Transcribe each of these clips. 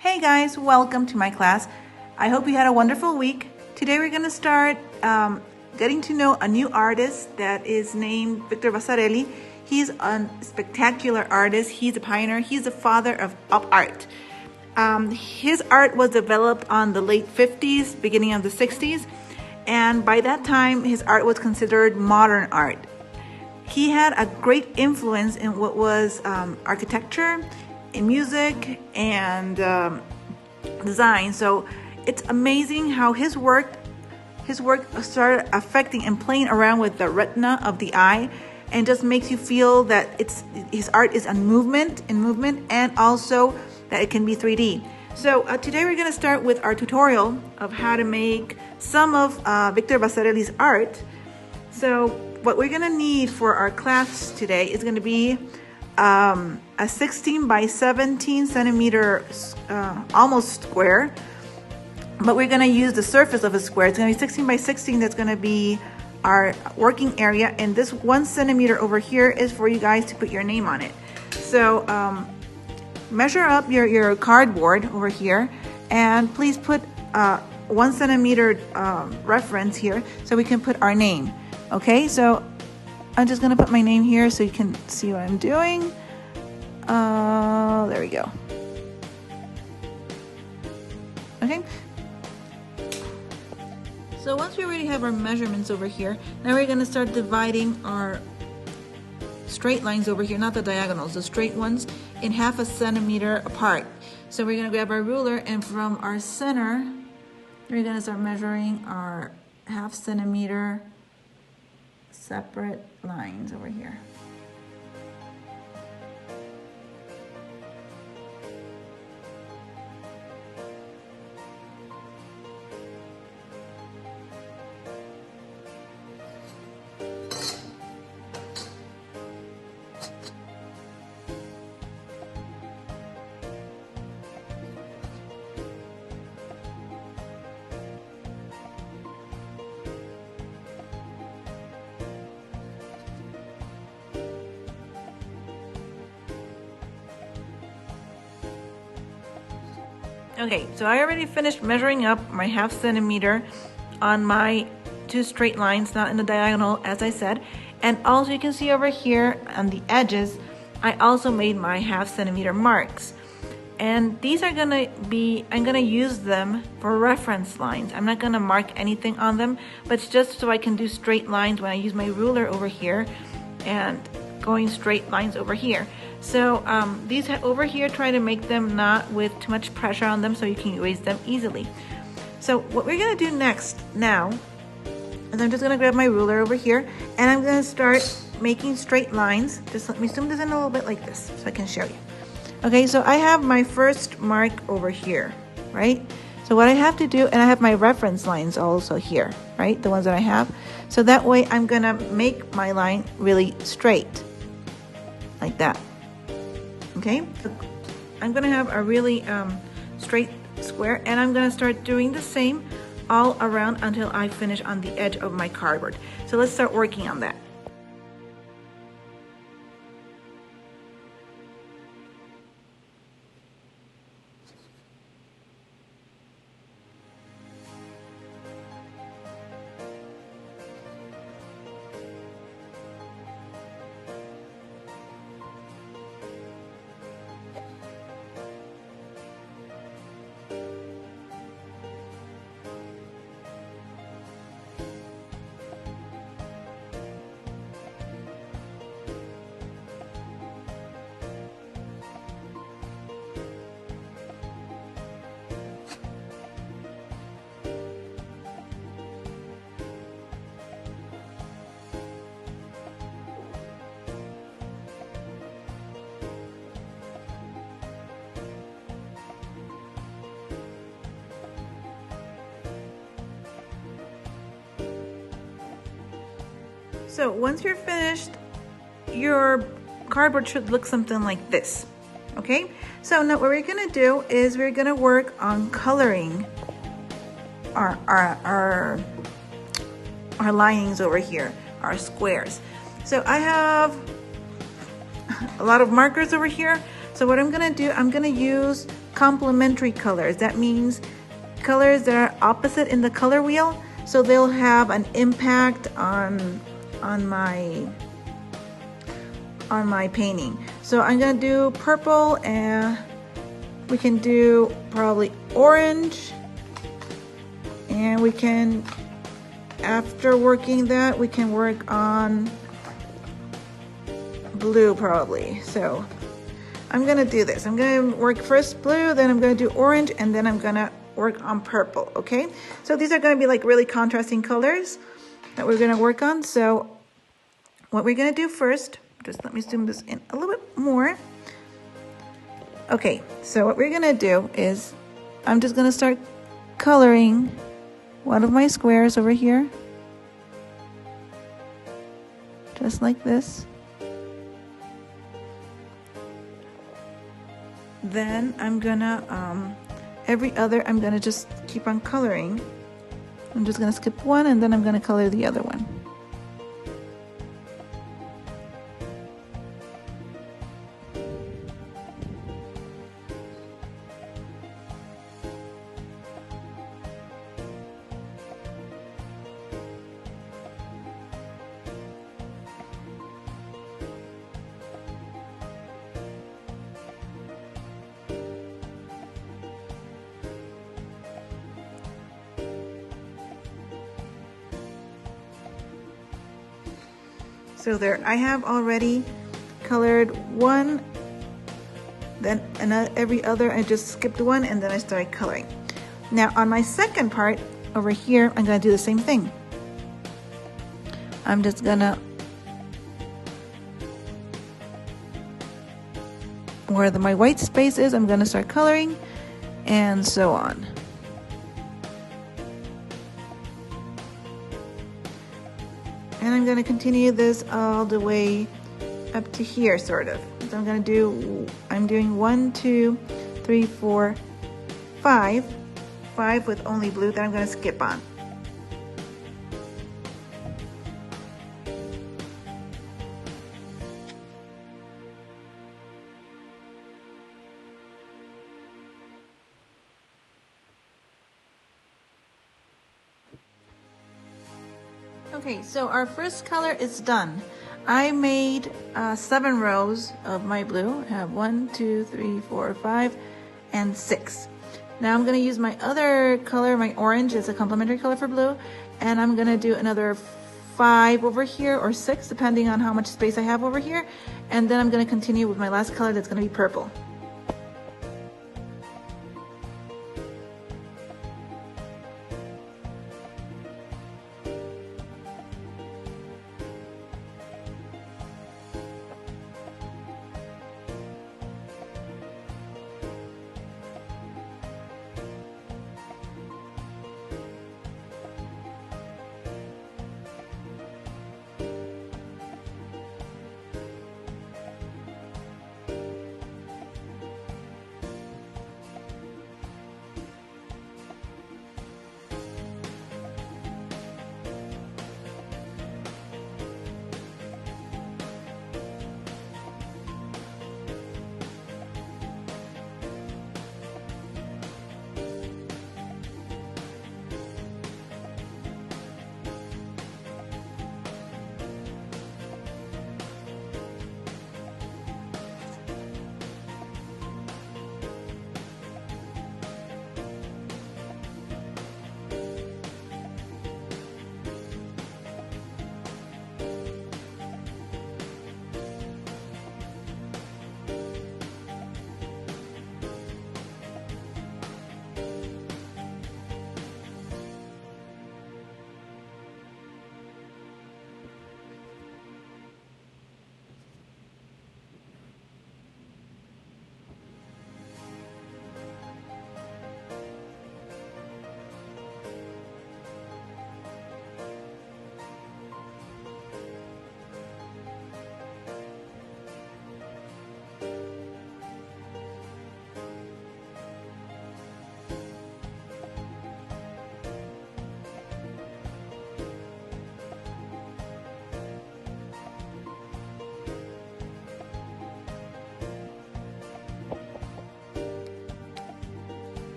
Hey guys, welcome to my class. I hope you had a wonderful week. Today we're going to start getting to know a new artist that is named Victor Vasarely. He's a spectacular artist. He's a pioneer. He's the father of pop art. His art was developed on the late 50s, beginning of the 60s, and by that time his art was considered modern art. He had a great influence in what was architecture, in music, and design. So it's amazing how his work started affecting and playing around with the retina of the eye, and just makes you feel that his art is in movement, and also that it can be 3D. So today we're going to start with our tutorial of how to make some of Victor Vasarely's art. So what we're going to need for our class today is going to be a 16 by 17 centimeter almost square, but we're going to use the surface of a square. It's going to be 16 by 16. That's going to be our working area, and this 1 centimeter over here is for you guys to put your name on it. So measure up your cardboard over here, and please put 1 centimeter reference here so we can put our name. Okay, so I'm just gonna put my name here so you can see what I'm doing. There we go. Okay. So once we already have our measurements over here, now we're gonna start dividing our straight lines over here, not the diagonals, the straight ones, in 1/2 centimeter apart. So we're gonna grab our ruler, and from our center, we're gonna start measuring our 1/2 centimeter separate lines over here. Okay, so I already finished measuring up my 1/2 centimeter on my 2 straight lines, not in the diagonal, as I said. And also you can see over here on the edges, I also made my 1/2 centimeter marks. And these are gonna be, I'm gonna use them for reference lines. I'm not gonna mark anything on them, but it's just so I can do straight lines when I use my ruler over here and going straight lines over here. So these over here, try to make them not with too much pressure on them so you can erase them easily. So what we're gonna do next now is I'm just gonna grab my ruler over here, and I'm gonna start making straight lines. Just let me zoom this in a little bit like this so I can show you. Okay, so I have my first mark over here, right? So what I have to do, and I have my reference lines also here, right? The ones that I have. So that way I'm gonna make my line really straight, like that. Okay, I'm gonna have a really straight square, and I'm gonna start doing the same all around until I finish on the edge of my cardboard. So let's start working on that. So once you're finished, your cardboard should look something like this. Okay, so now what we're gonna do is we're gonna work on coloring our linings over here, our squares. So I have a lot of markers over here. So what I'm gonna do, I'm gonna use complementary colors. That means colors that are opposite in the color wheel, so they'll have an impact on my painting. So I'm gonna do purple, and we can do probably orange, and we can, after working that, we can work on blue probably. So I'm gonna do this. I'm gonna work first blue, then I'm gonna do orange, and then I'm gonna work on purple, okay? So these are gonna be like really contrasting colors that we're gonna work on. So what we're gonna do first, just let me zoom this in a little bit more. Okay, so what we're gonna do is I'm just gonna start coloring one of my squares over here, just like this. Then I'm gonna, every other, I'm gonna just keep on coloring. I'm just gonna skip one, and then I'm gonna color the other one. So there, I have already colored one, then every other, I just skipped one, and then I started coloring. Now on my second part over here, I'm gonna do the same thing. I'm just gonna, where my white space is, I'm gonna start coloring, and so on. And I'm gonna continue this all the way up to here, sort of. So I'm doing 1, 2, 3, 4, 5 with only blue that I'm gonna skip on. Okay, so our first color is done. I made 7 rows of my blue. I have 1, 2, 3, 4, 5, and 6. Now I'm gonna use my other color, my orange, it's a complementary color for blue, and I'm gonna do another 5 over here, or 6, depending on how much space I have over here. And then I'm gonna continue with my last color, that's gonna be purple.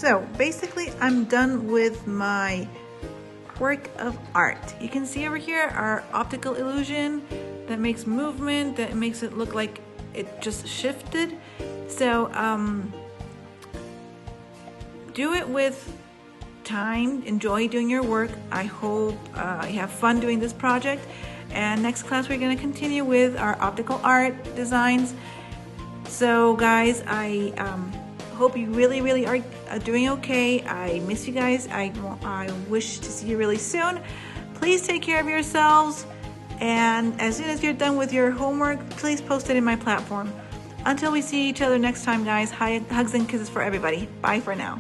So basically I'm done with my work of art. You can see over here our optical illusion that makes movement, that makes it look like it just shifted. So do it with time, enjoy doing your work. I hope you have fun doing this project. And next class we're going to continue with our optical art designs. So guys, I hope you really are doing okay. I miss you guys. I wish to see you really soon. Please take care of yourselves, and as soon as you're done with your homework, please post it in my platform. Until we see each other next time, guys, hugs and kisses for everybody. Bye for now.